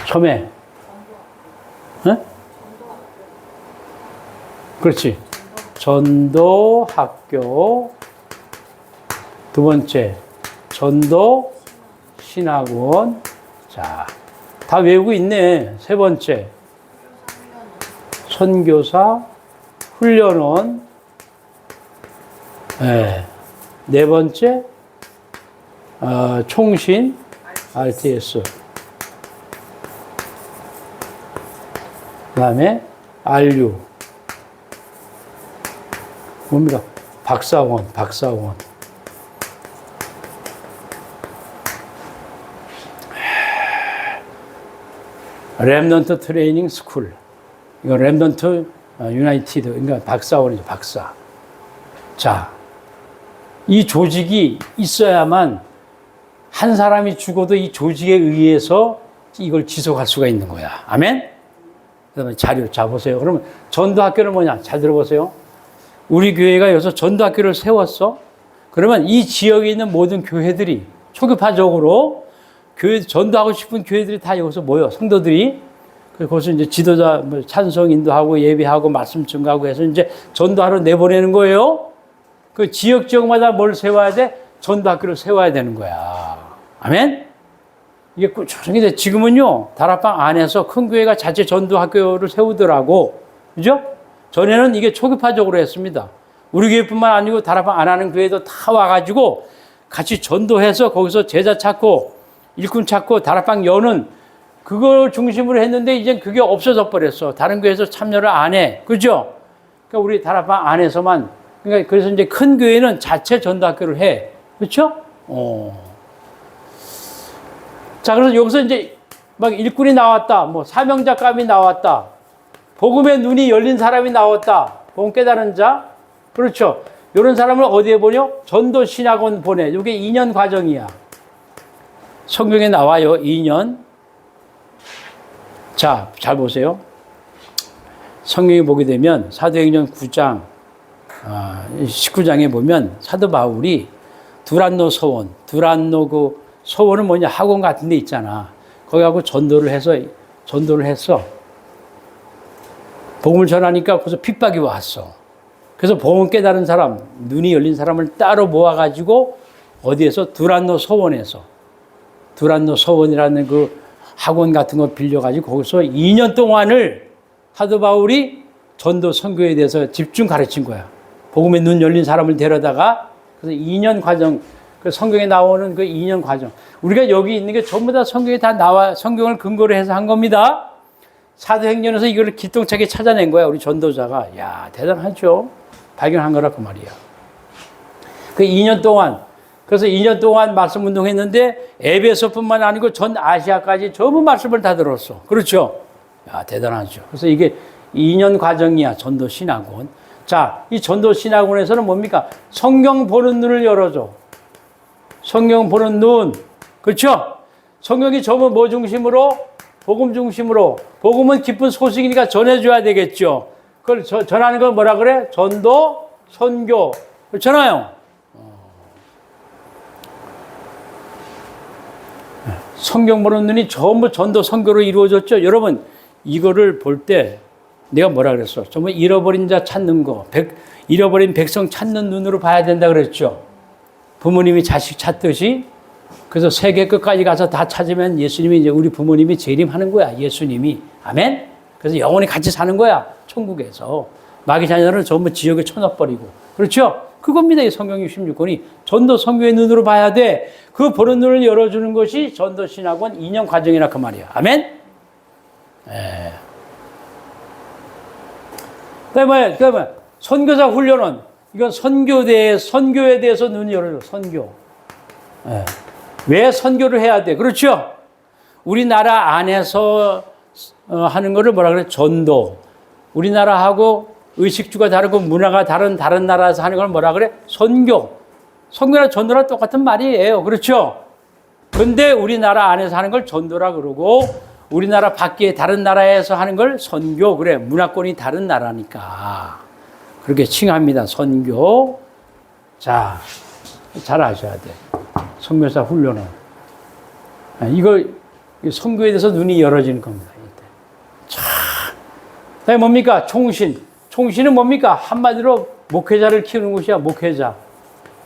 처음에. 예? 그렇지. 전도학교. 2번째, 전도 신학원. 자, 다 외우고 있네. 3번째, 선교사 훈련원. 네. 4번째, 총신 RTS. 그 다음에 RU. 뭡니까? 박사원. 렘넌트 트레이닝 스쿨. 이거 렘넌트 유나이티드. 그러니까 박사원이죠, 박사. 자, 이 조직이 있어야만 한 사람이 죽어도 이 조직에 의해서 이걸 지속할 수가 있는 거야. 아멘? 그 다음에 자료, 자, 보세요. 그러면 전도학교는 뭐냐? 잘 들어보세요. 우리 교회가 여기서 전도학교를 세웠어. 그러면 이 지역에 있는 모든 교회들이 초교파적으로 교회 전도하고 싶은 교회들이 다 여기서 모여 성도들이. 거기서 이제 지도자 찬송 인도하고 예배하고 말씀 증거하고 해서 이제 전도하러 내보내는 거예요. 그 지역마다 뭘 세워야 돼? 전도학교를 세워야 되는 거야. 아멘? 이게 꾸준히 돼. 지금은요, 다락방 안에서 큰 교회가 자체 전도학교를 세우더라고. 그죠? 전에는 이게 초급화적으로 했습니다. 우리 교회뿐만 아니고 다락방 안 하는 교회도 다 와가지고 같이 전도해서 거기서 제자 찾고 일꾼 찾고 다락방 여는 그걸 중심으로 했는데 이제 그게 없어져 버렸어. 다른 교회에서 참여를 안 해. 그죠? 그러니까 우리 다락방 안에서만, 그러니까 그래서 이제 큰 교회는 자체 전도학교를 해. 그렇죠? 자, 그래서 여기서 이제 막 일꾼이 나왔다. 뭐 사명자감이 나왔다. 복음의 눈이 열린 사람이 나왔다. 복음 깨달은 자. 그렇죠. 이런 사람을 어디에 보내요? 전도 신학원 보내. 이게 2년 과정이야. 성경에 나와요. 2년. 자, 잘 보세요. 성경에 보게 되면 사도행전 9장, 19장에 보면 사도 바울이 두란노 서원, 두란노 그 서원은 뭐냐, 학원 같은 데 있잖아. 거기 하고 전도를 했어. 복음을 전하니까 거기서 핍박이 왔어. 그래서 복음 깨달은 사람, 눈이 열린 사람을 따로 모아가지고 어디에서 두란노 서원이라는 그 학원 같은 거 빌려가지고 거기서 2년 동안을 사도 바울이 전도 선교에 대해서 집중 가르친 거야. 복음에 눈 열린 사람을 데려다가 그래서 2년 과정, 그 성경에 나오는 그 2년 과정. 우리가 여기 있는 게 전부 다 성경에 다 나와, 성경을 근거로 해서 한 겁니다. 사도행전에서 이걸 기똥차게 찾아낸 거야, 우리 전도자가. 야, 대단하죠? 발견한 거라 그 말이야. 그 2년 동안, 그래서 2년 동안 말씀 운동했는데 에베소뿐만 아니고 전 아시아까지 전부 말씀을 다 들었어. 그렇죠? 야, 대단하죠. 그래서 이게 2년 과정이야, 전도 신학원. 자, 이 전도 신학원에서는 뭡니까? 성경 보는 눈을 열어줘. 성경 보는 눈. 그렇죠? 성경이 전부 뭐 중심으로? 복음 중심으로. 복음은 기쁜 소식이니까 전해줘야 되겠죠. 그걸 전하는 건 뭐라 그래? 전도, 선교. 그렇잖아요. 성경 보는 눈이 전부 전도, 선교로 이루어졌죠. 여러분, 이거를 볼 때 내가 뭐라 그랬어? 전부 잃어버린 자 찾는 거, 잃어버린 백성 찾는 눈으로 봐야 된다 그랬죠. 부모님이 자식 찾듯이. 그래서 세계 끝까지 가서 다 찾으면 예수님이 이제 우리 부모님이 재림하는 거야. 예수님이. 아멘? 그래서 영원히 같이 사는 거야. 천국에서. 마귀 자녀들은 전부 지옥에 쳐넣어버리고. 그렇죠? 그겁니다. 이 성경 66권이. 전도 선교의 눈으로 봐야 돼. 그 보는 눈을 열어주는 것이 전도 신학원 2년 과정이라 그 말이야. 아멘? 예. 그다음에 선교사 훈련은 이건 선교에 대해서 눈이 열어줘. 선교. 예. 왜 선교를 해야 돼? 그렇죠? 우리나라 안에서 하는 거를 뭐라 그래? 전도. 우리나라하고 의식주가 다르고 문화가 다른 나라에서 하는 걸 뭐라 그래? 선교. 선교랑 전도랑 똑같은 말이에요. 그렇죠? 근데 우리나라 안에서 하는 걸 전도라 그러고 우리나라 밖에 다른 나라에서 하는 걸 선교. 그래. 문화권이 다른 나라니까. 그렇게 칭합니다. 선교. 자, 잘 아셔야 돼. 선교사 훈련은. 이거 선교에 대해서 눈이 열어지는 겁니다. 자, 그다음에 뭡니까? 총신. 총신은 뭡니까? 한마디로 목회자를 키우는 곳이야. 목회자.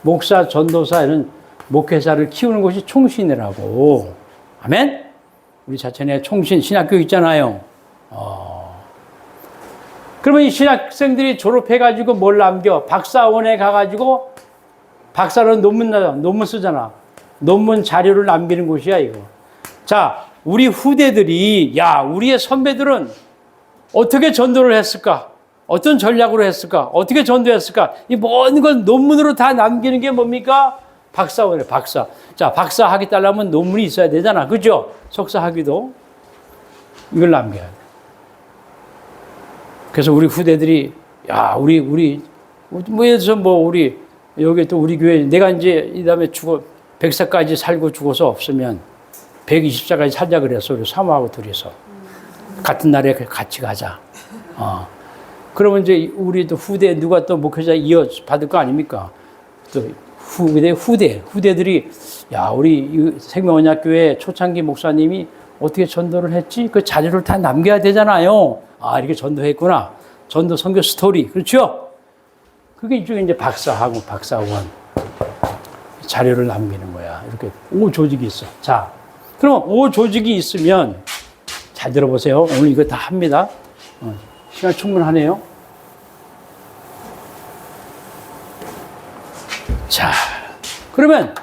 목사, 전도사 이런 목회자를 키우는 곳이 총신이라고. 아멘? 우리 자천에 총신 신학교 있잖아요. 그러면 이 신학생들이 졸업해가지고 뭘 남겨? 박사원에 가가지고 박사는 논문 쓰잖아. 논문 자료를 남기는 곳이야, 이거. 자, 우리 후대들이, 야, 우리의 선배들은 어떻게 전도를 했을까? 어떤 전략으로 했을까? 어떻게 전도했을까? 이 모든 걸 논문으로 다 남기는 게 뭡니까? 박사원에 박사. 자, 박사 학위 따려면 논문이 있어야 되잖아. 그죠? 석사 학위도. 이걸 남겨야 돼. 그래서 우리 후대들이, 야, 우리, 우리, 여기 또 우리 교회, 내가 이제 이 다음에 100세까지 살고 죽어서 없으면 120세까지 살자 그랬어. 우리 사모하고 둘이서. 같은 날에 같이 가자. 그러면 이제 우리 또 후대 누가 또 목회자 이어받을 거 아닙니까? 또 후대들이, 야, 우리 생명언약교회 초창기 목사님이 어떻게 전도를 했지? 그 자료를 다 남겨야 되잖아요. 아, 이렇게 전도했구나. 전도 선교 스토리. 그렇죠? 그게 이쪽에 이제 박사하고 박사원 자료를 남기는 거야. 이렇게 5조직이 있어. 자, 그럼 5조직이 있으면 잘 들어보세요. 오늘 이거 다 합니다. 시간 충분하네요. 자, 그러면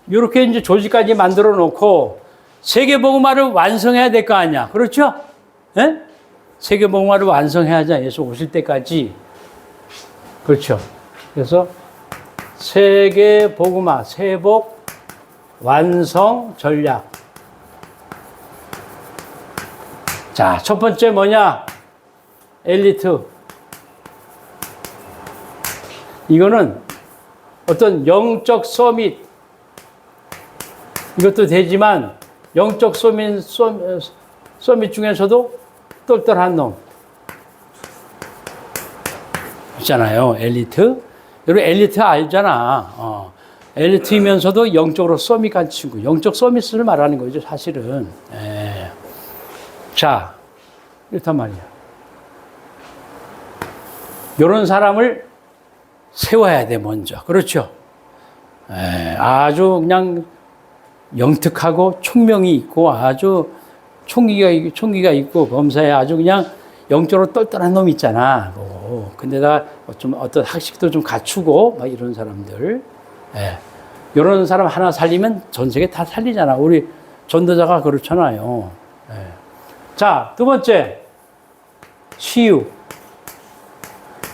이렇게 이제 조직까지 만들어 놓고 세계복음화를 완성해야 될 거 아니야. 그렇죠? 예? 세계복음화를 완성해야죠. 예수 오실 때까지. 그렇죠. 그래서 세계복음화, 세복 완성 전략. 자, 첫 번째 뭐냐? 엘리트. 이거는 어떤 영적 서밋. 이것도 되지만 영적 서밋 중에서도 똘똘한 놈. 있잖아요. 엘리트. 여러분 엘리트 알잖아. 엘리트이면서도 영적으로 서밋 간 친구. 영적 서밋을 말하는 거죠. 사실은. 예. 자, 이렇단 말이야. 이런 사람을 세워야 돼, 먼저. 그렇죠? 예, 아주 그냥 영특하고 총명이 있고 아주 총기가 있고 검사에 아주 그냥 영적으로 똘똘한 놈 있잖아. 근데다가 좀 어떤 학식도 좀 갖추고 막 이런 사람들. 예. 이런 사람 하나 살리면 전 세계 다 살리잖아. 우리 전도자가 그렇잖아요. 예. 자, 두 번째. 치유.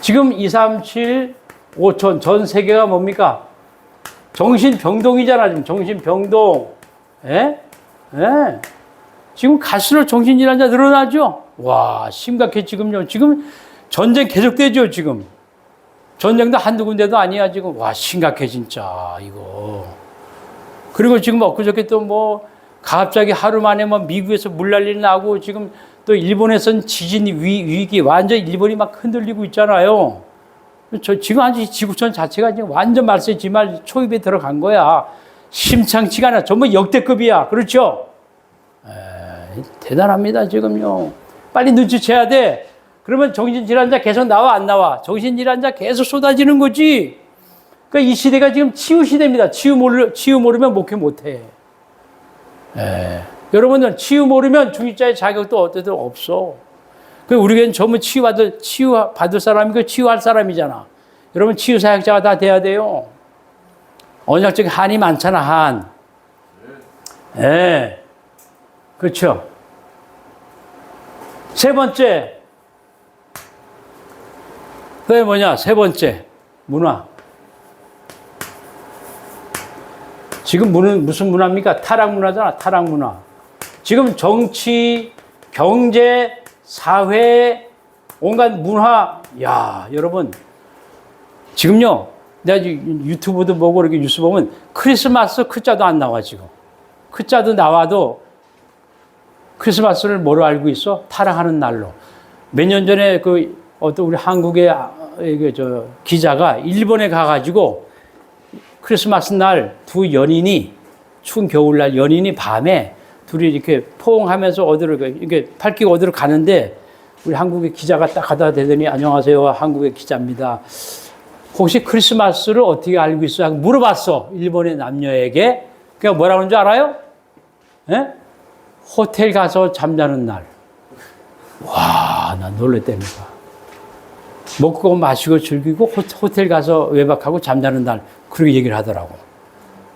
지금 237 5천 전 세계가 뭡니까? 정신병동이잖아. 지금 정신병동. 예? 예. 지금 갈수록 정신질환자 늘어나죠? 와, 심각해, 지금요. 지금 전쟁 계속되죠, 지금. 전쟁도 한두 군데도 아니야, 지금. 와, 심각해, 진짜, 이거. 그리고 지금 엊그저께 또 뭐, 갑자기 하루 만에 뭐 미국에서 물난리 나고 지금 또 일본에선 지진 위기, 완전 일본이 막 흔들리고 있잖아요. 지금 아주 지구촌 자체가 지금 완전 말세 지말 초입에 들어간 거야. 심상치가 않아. 전부 역대급이야. 그렇죠? 대단합니다, 지금요. 빨리 눈치채야 돼. 그러면 정신질환자 계속 나와, 안 나와? 정신질환자 계속 쏟아지는 거지. 그러니까 이 시대가 지금 치유 시대입니다. 치유 모르면 목회 못 해. 여러분들, 치유 모르면 중직자의 자격도 어때도 없어. 우리 교회는 전부 치유받을 사람이고 치유할 사람이잖아. 여러분, 치유 사역자가 다 돼야 돼요. 언약적 한이 많잖아, 한. 예. 그렇죠. 세 번째. 그게 뭐냐? 세 번째. 문화. 지금 무슨 문화입니까? 타락 문화잖아, 타락 문화. 지금 정치, 경제, 사회, 온갖 문화. 야, 여러분. 지금요, 내가 유튜브도 보고 이렇게 뉴스 보면 크리스마스 크자도 안 나와, 지금. 크자도 나와도 크리스마스를 뭐로 알고 있어? 타락하는 날로. 몇 년 전에 어떤 우리 한국의 기자가 일본에 가가지고 크리스마스 날 두 연인이, 추운 겨울날 연인이 밤에 둘이 이렇게 포옹하면서 이렇게 팔끼고 어디로 가는데 우리 한국의 기자가 딱 가다 대더니 안녕하세요. 한국의 기자입니다. 혹시 크리스마스를 어떻게 알고 있어요? 하고 물어봤어. 일본의 남녀에게. 그러니까 뭐라고 하는 줄 알아요? 예? 호텔 가서 잠자는 날. 와, 나 놀랬다니까. 먹고 마시고 즐기고 호텔 가서 외박하고 잠자는 날. 그렇게 얘기를 하더라고.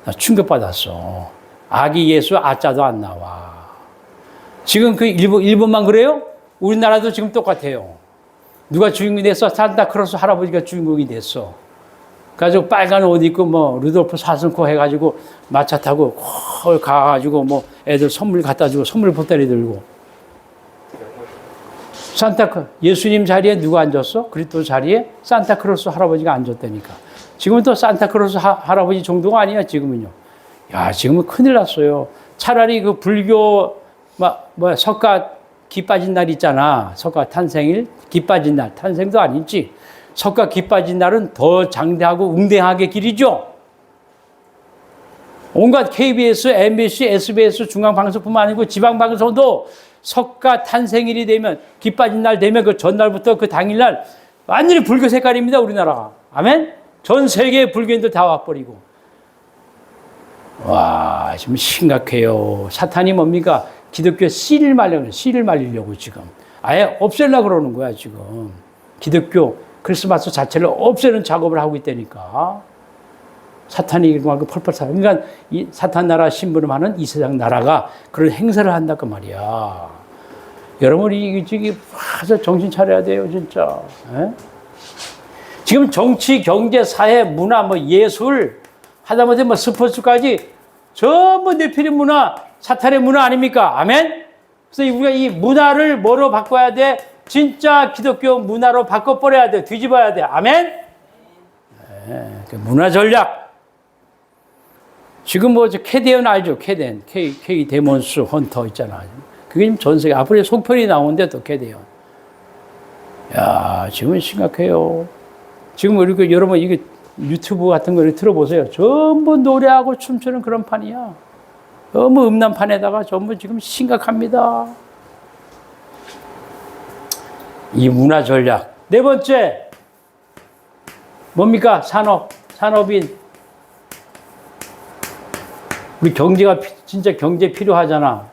나 충격받았어. 아기 예수 아자도 안 나와. 지금 일본만 그래요? 우리나라도 지금 똑같아요. 누가 주인공이 됐어? 산타크로스 할아버지가 주인공이 됐어. 그래가지고 빨간 옷 입고 루돌프 사슴코 해가지고 마차 타고 가가지고 애들 선물 갖다 주고 선물 보따리 들고. 예수님 자리에 누가 앉았어? 그리스도 자리에 산타크로스 할아버지가 앉았다니까. 지금은 또 산타크로스 할아버지 정도가 아니야, 지금은요. 야, 지금은 큰일 났어요. 차라리 그 불교, 석가 기 빠진 날 있잖아. 석가 탄생일, 기 빠진 날. 탄생도 아니지. 석가 기 빠진 날은 더 장대하고 웅대하게 길이죠. 온갖 KBS, MBC, SBS 중앙방송뿐만 아니고 지방방송도 석가 탄생일이 되면, 기 빠진 날 되면 그 전날부터 그 당일날 완전히 불교 색깔입니다, 우리나라가. 아멘? 전 세계의 불교인들 다 와버리고. 와, 지금 심각해요. 사탄이 뭡니까? 기독교 씨를 말리려고 지금. 아예 없애려고 그러는 거야, 지금. 기독교 크리스마스 자체를 없애는 작업을 하고 있다니까. 사탄이 이렇게 펄펄 사. 그러니까 이 사탄 나라 심부름하는 이 세상 나라가 그런 행사를 한다고 말이야. 여러분이 이게 와서 정신 차려야 돼요, 진짜. 에? 지금 정치, 경제, 사회, 문화, 뭐 예술, 하다못해 뭐 스포츠까지 전부 내피린 문화, 사탄의 문화 아닙니까? 아멘? 그래서 우리가 이 문화를 뭐로 바꿔야 돼? 진짜 기독교 문화로 바꿔버려야 돼. 뒤집어야 돼. 아멘? 네, 그 문화 전략. 지금 뭐 캐데언 알죠? 캐데언. K 데몬스 헌터 있잖아. 그게 지금 전 세계, 앞으로 속편이 나오는데 또 캐데언. 야, 지금은 심각해요. 지금 우리 여러분 이게 유튜브 같은 거를 들어보세요. 전부 노래하고 춤추는 그런 판이야. 너무 음란 판에다가 전부 지금 심각합니다. 이 문화 전략. 네 번째, 뭡니까? 산업인. 우리 경제가, 진짜 경제 필요하잖아.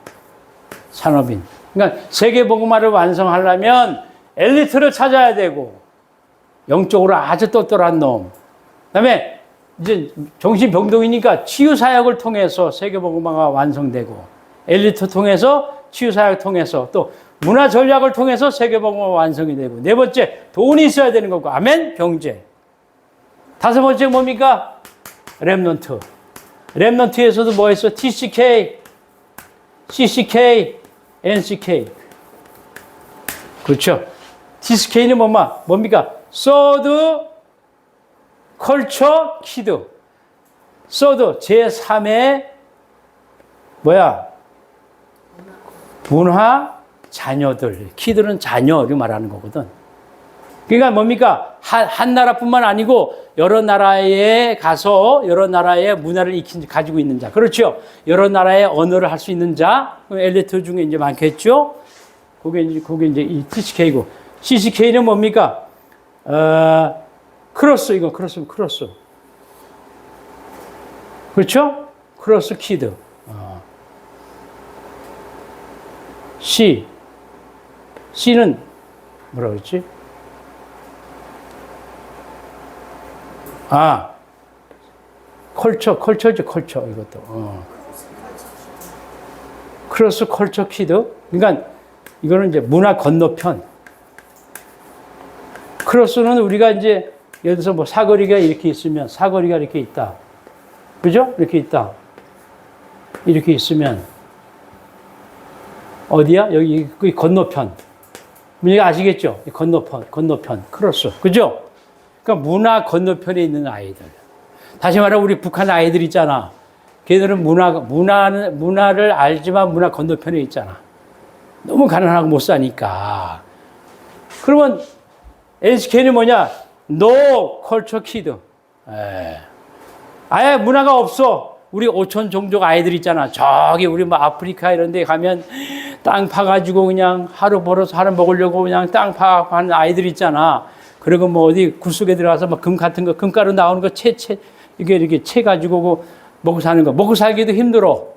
산업인. 그러니까 세계복음화를 완성하려면 엘리트를 찾아야 되고, 영적으로 아주 똘똘한 놈. 그 다음에 이제 정신병동이니까 치유사역을 통해서 세계복음화가 완성되고, 엘리트 통해서 치유사역 통해서 또 문화 전략을 통해서 세계복음화가 완성이 되고, 네 번째, 돈이 있어야 되는 거고, 아멘? 경제. 다섯 번째 뭡니까? 렘넌트. 렘넌트에서도 뭐 있어? TCK, CCK, NCK. 그렇죠? TCK는 뭡니까? 서드 컬처 키드. 서드 제3의 문화 자녀들. 키드는 자녀 이렇게 말하는 거거든. 그러니까 뭡니까? 한 나라뿐만 아니고 여러 나라에 가서 여러 나라의 문화를 가지고 있는 자. 그렇죠? 여러 나라의 언어를 할 수 있는 자. 엘리트 중에 이제 많겠죠? 그게 이제 이 TCK고. CCK는 뭡니까? 크로스. 그렇죠? 크로스 키드. C는 뭐라 그랬지? 컬처죠, 이것도. 크로스 컬처 키드. 그러니까 이거는 이제 문화 건너편. 크로스는 우리가 이제 예를 들어서 뭐 사거리가 이렇게 있으면, 사거리가 이렇게 있다. 그죠? 이렇게 있다. 이렇게 있으면 어디야? 여기 그 건너편. 여기 아시겠죠? 건너편. 크로스. 그죠? 그러니까 문화 건너편에 있는 아이들. 다시 말해 우리 북한 아이들 있잖아. 걔들은 문화를 알지만 문화 건너편에 있잖아. 너무 가난하고 못 사니까. 그러면 NCK는 뭐냐? No culture kid. 아예 문화가 없어. 우리 오촌 종족 아이들 있잖아. 저기 우리 뭐 아프리카 이런 데 가면 땅 파가지고 그냥 하루 벌어서 하루 먹으려고 그냥 땅 파는 아이들 있잖아. 그리고 뭐 어디 굴속에 들어가서 뭐 금 같은 거, 금가루 나오는 거 이렇게 채 가지고 먹고 사는 거. 먹고 살기도 힘들어.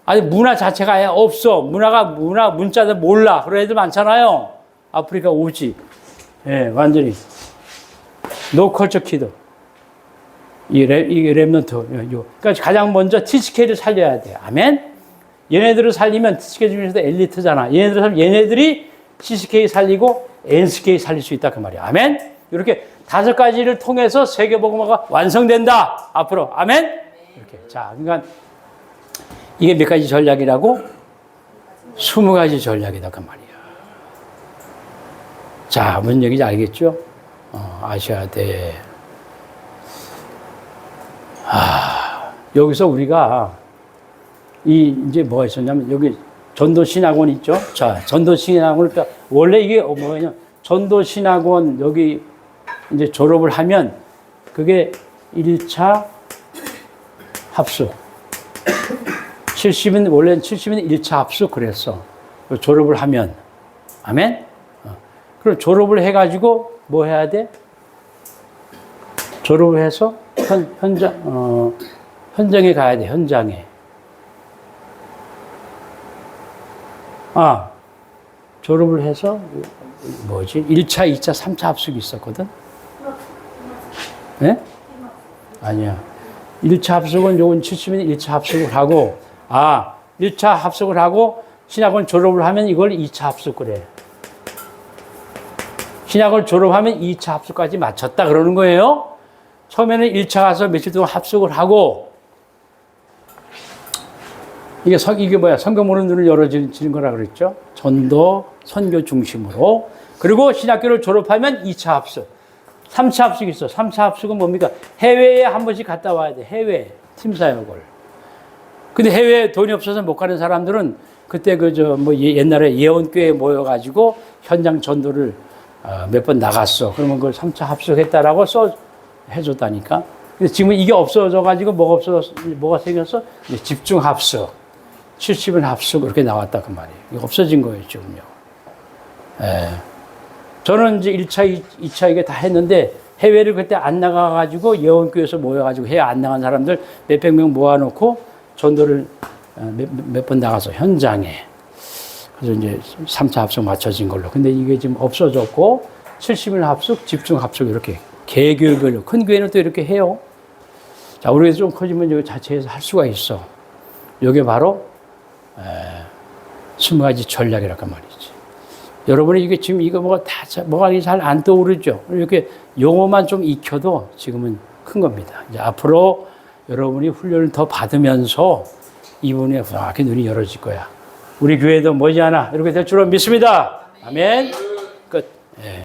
아니, 문화 자체가 아예 없어. 문자도 몰라. 그런 애들 많잖아요. 아프리카 오지. 예, 완전히. 노 컬처 키드. 이게 렘넌트. 그러니까 가장 먼저 TCK를 살려야 돼. 아멘? 얘네들을 살리면 TCK 중에서도 엘리트잖아. 얘네들이 CCK 살리고 NCK 살릴 수 있다. 그 말이야. 아멘? 이렇게 5가지를 통해서 세계복음화가 완성된다. 앞으로. 아멘? 이렇게. 자, 그러니까 이게 몇 가지 전략이라고? 20가지 전략이다. 그 말이야. 자, 무슨 얘기인지 알겠죠? 아셔야 돼. 여기서 우리가 이제 뭐가 있었냐면 여기 전도신학원 있죠? 자, 전도신학원, 그러니까 원래 이게 뭐냐? 전도신학원 여기 이제 졸업을 하면 그게 1차 합숙. 70은, 원래는 70은 1차 합숙 그랬어. 졸업을 하면. 아멘? 그럼 졸업을 해가지고 뭐 해야 돼? 졸업을 해서 현장에 가야 돼, 현장에. 졸업을 해서, 뭐지? 1차, 2차, 3차 합숙이 있었거든? 예? 아니야. 1차 합숙은 요건 70인 1차 합숙을 하고, 1차 합숙을 하고, 신학원 졸업을 하면 이걸 2차 합숙을 해. 신학을 졸업하면 2차 합숙까지 마쳤다 그러는 거예요. 처음에는 1차 가서 며칠 동안 합숙을 하고, 이게 뭐야? 성경문은 눈을 열어지는 거라 그랬죠? 전도, 선교 중심으로. 그리고 신학교를 졸업하면 2차 합숙. 3차 합숙이 있어. 3차 합숙은 뭡니까? 해외에 한 번씩 갔다 와야 돼. 해외. 팀사역을. 근데 해외에 돈이 없어서 못 가는 사람들은 그때 옛날에 예언교회에 모여가지고 현장 전도를 몇 번 나갔어. 그러면 그걸 3차 합숙했다라고 해줬다니까. 근데 지금 이게 없어져가지고 뭐가 생겼어? 집중 합숙. 70은 합숙 이렇게 나왔다 그 말이에요. 이게 없어진 거예요, 지금요. 저는 이제 1차, 2차 이게 다 했는데 해외를 그때 안 나가가지고 예원교회에서 모여가지고 해외 안 나간 사람들 몇백 명 모아놓고 전도를 몇 번 나가서 현장에. 그래서 이제 3차 합숙 맞춰진 걸로. 근데 이게 지금 없어졌고 70일 합숙, 집중 합숙 이렇게 개교별로. 큰 교회는 또 이렇게 해요. 자, 우리가 좀 커지면 여기 자체에서 할 수가 있어. 이게 바로 20가지 전략이랄까 말이지. 여러분이 이게 지금 뭐가 잘 안 떠오르죠? 이렇게 용어만 좀 익혀도 지금은 큰 겁니다. 이제 앞으로 여러분이 훈련을 더 받으면서 이분의 부하게 눈이 열어질 거야. 우리 교회도 머지않아 이렇게 될 줄로 믿습니다. 아멘. 끝.